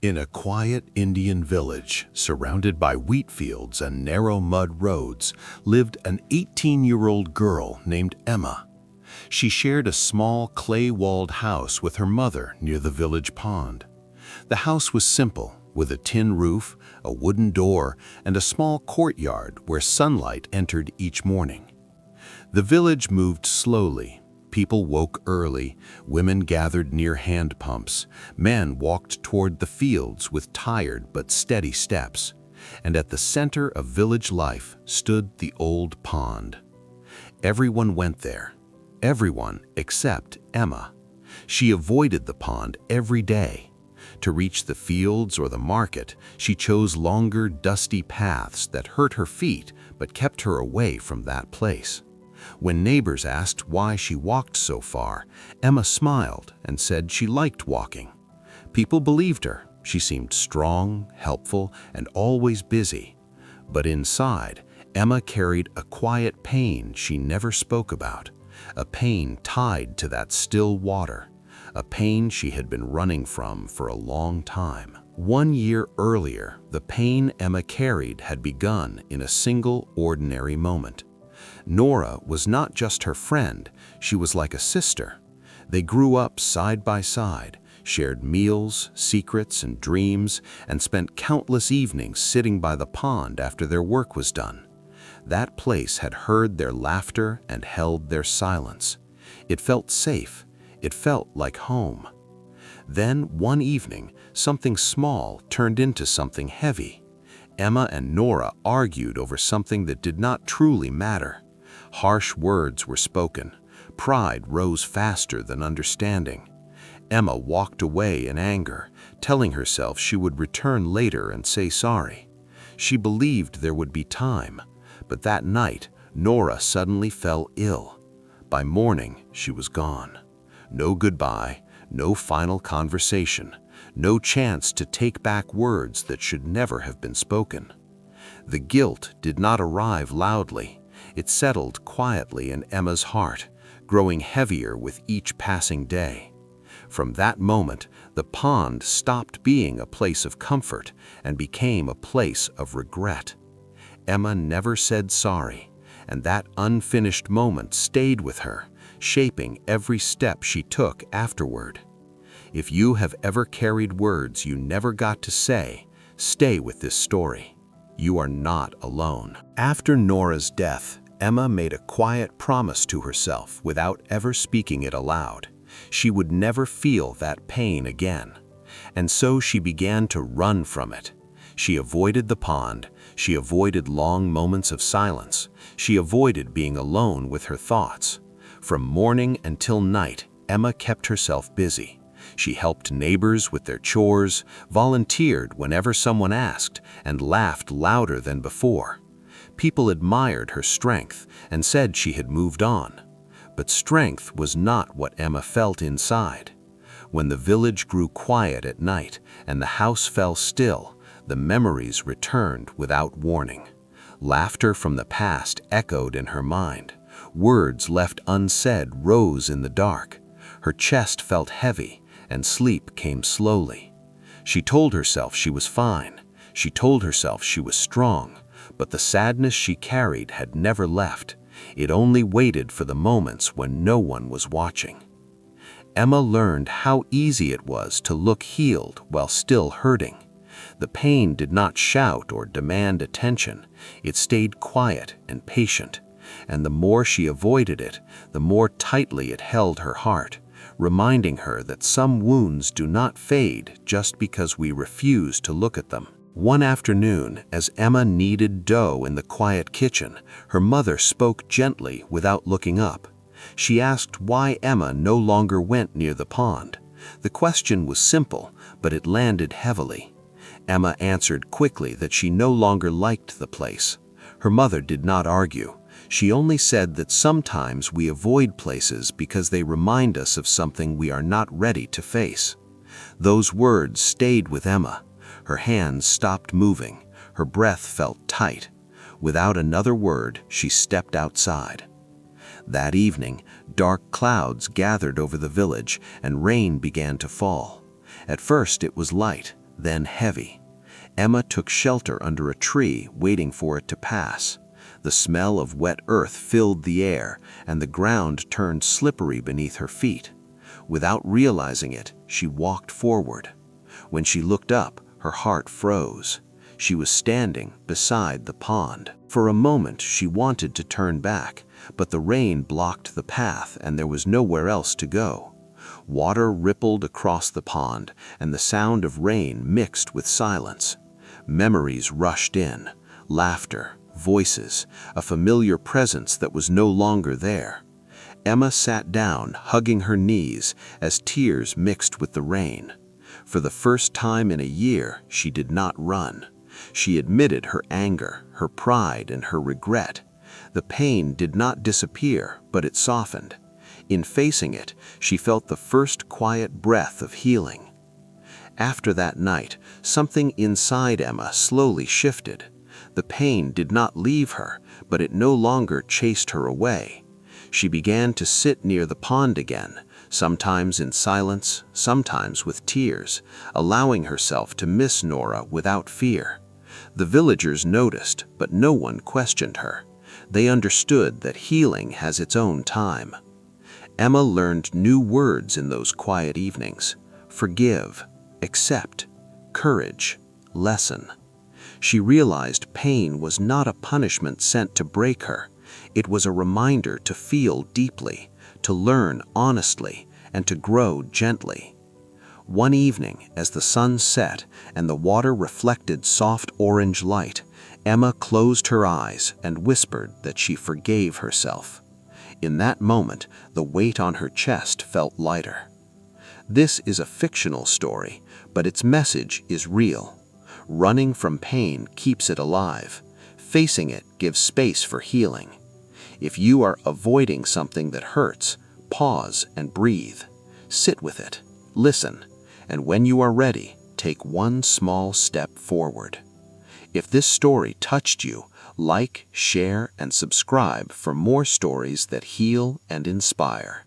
In a quiet Indian village, surrounded by wheat fields and narrow mud roads, lived an 18-year-old girl named Emma. She shared a small clay-walled house with her mother near the village pond. The house was simple, with a tin roof, a wooden door, and a small courtyard where sunlight entered each morning. The village moved slowly. People woke early, women gathered near hand pumps, men walked toward the fields with tired but steady steps, and at the center of village life stood the old pond. Everyone went there, everyone except Emma. She avoided the pond every day. To reach the fields or the market, she chose longer, dusty paths that hurt her feet but kept her away from that place. When neighbors asked why she walked so far, Emma smiled and said she liked walking. People believed her. She seemed strong, helpful, and always busy. But inside, Emma carried a quiet pain she never spoke about, a pain tied to that still water, a pain she had been running from for a long time. 1 year earlier, the pain Emma carried had begun in a single ordinary moment. Nora was not just her friend, she was like a sister. They grew up side by side, shared meals, secrets, and dreams, and spent countless evenings sitting by the pond after their work was done. That place had heard their laughter and held their silence. It felt safe. It felt like home. Then, one evening, something small turned into something heavy. Emma and Nora argued over something that did not truly matter. Harsh words were spoken. Pride rose faster than understanding. Emma walked away in anger, telling herself she would return later and say sorry. She believed there would be time, but that night, Nora suddenly fell ill. By morning, she was gone. No goodbye, no final conversation, no chance to take back words that should never have been spoken. The guilt did not arrive loudly. It settled quietly in Emma's heart, growing heavier with each passing day. From that moment, the pond stopped being a place of comfort and became a place of regret. Emma never said sorry, and that unfinished moment stayed with her, shaping every step she took afterward. If you have ever carried words you never got to say, stay with this story. You are not alone. After Nora's death, Emma made a quiet promise to herself without ever speaking it aloud. She would never feel that pain again. And so she began to run from it. She avoided the pond. She avoided long moments of silence. She avoided being alone with her thoughts. From morning until night, Emma kept herself busy. She helped neighbors with their chores, volunteered whenever someone asked, and laughed louder than before. People admired her strength and said she had moved on. But strength was not what Emma felt inside. When the village grew quiet at night and the house fell still, the memories returned without warning. Laughter from the past echoed in her mind. Words left unsaid rose in the dark. Her chest felt heavy, and sleep came slowly. She told herself she was fine. She told herself she was strong, but the sadness she carried had never left. It only waited for the moments when no one was watching. Emma learned how easy it was to look healed while still hurting. The pain did not shout or demand attention. It stayed quiet and patient, and the more she avoided it, the more tightly it held her heart, reminding her that some wounds do not fade just because we refuse to look at them. One afternoon, as Emma kneaded dough in the quiet kitchen, her mother spoke gently without looking up. She asked why Emma no longer went near the pond. The question was simple, but it landed heavily. Emma answered quickly that she no longer liked the place. Her mother did not argue. She only said that sometimes we avoid places because they remind us of something we are not ready to face. Those words stayed with Emma. Her hands stopped moving. Her breath felt tight. Without another word, she stepped outside. That evening, dark clouds gathered over the village and rain began to fall. At first it was light, then heavy. Emma took shelter under a tree, waiting for it to pass. The smell of wet earth filled the air, and the ground turned slippery beneath her feet. Without realizing it, she walked forward. When she looked up, her heart froze. She was standing beside the pond. For a moment, she wanted to turn back, but the rain blocked the path and there was nowhere else to go. Water rippled across the pond, and the sound of rain mixed with silence. Memories rushed in, laughter, voices, a familiar presence that was no longer there. Emma sat down, hugging her knees as tears mixed with the rain. For the first time in a year, she did not run. She admitted her anger, her pride, and her regret. The pain did not disappear, but it softened. In facing it, she felt the first quiet breath of healing. After that night, something inside Emma slowly shifted. The pain did not leave her, but it no longer chased her away. She began to sit near the pond again, sometimes in silence, sometimes with tears, allowing herself to miss Nora without fear. The villagers noticed, but no one questioned her. They understood that healing has its own time. Emma learned new words in those quiet evenings: forgive, accept, courage, lesson. She realized pain was not a punishment sent to break her. It was a reminder to feel deeply, to learn honestly, and to grow gently. One evening, as the sun set and the water reflected soft orange light, Emma closed her eyes and whispered that she forgave herself. In that moment, the weight on her chest felt lighter. This is a fictional story, but its message is real. Running from pain keeps it alive. Facing it gives space for healing. If you are avoiding something that hurts, pause and breathe. Sit with it, listen, and when you are ready, take one small step forward. If this story touched you, like, share, and subscribe for more stories that heal and inspire.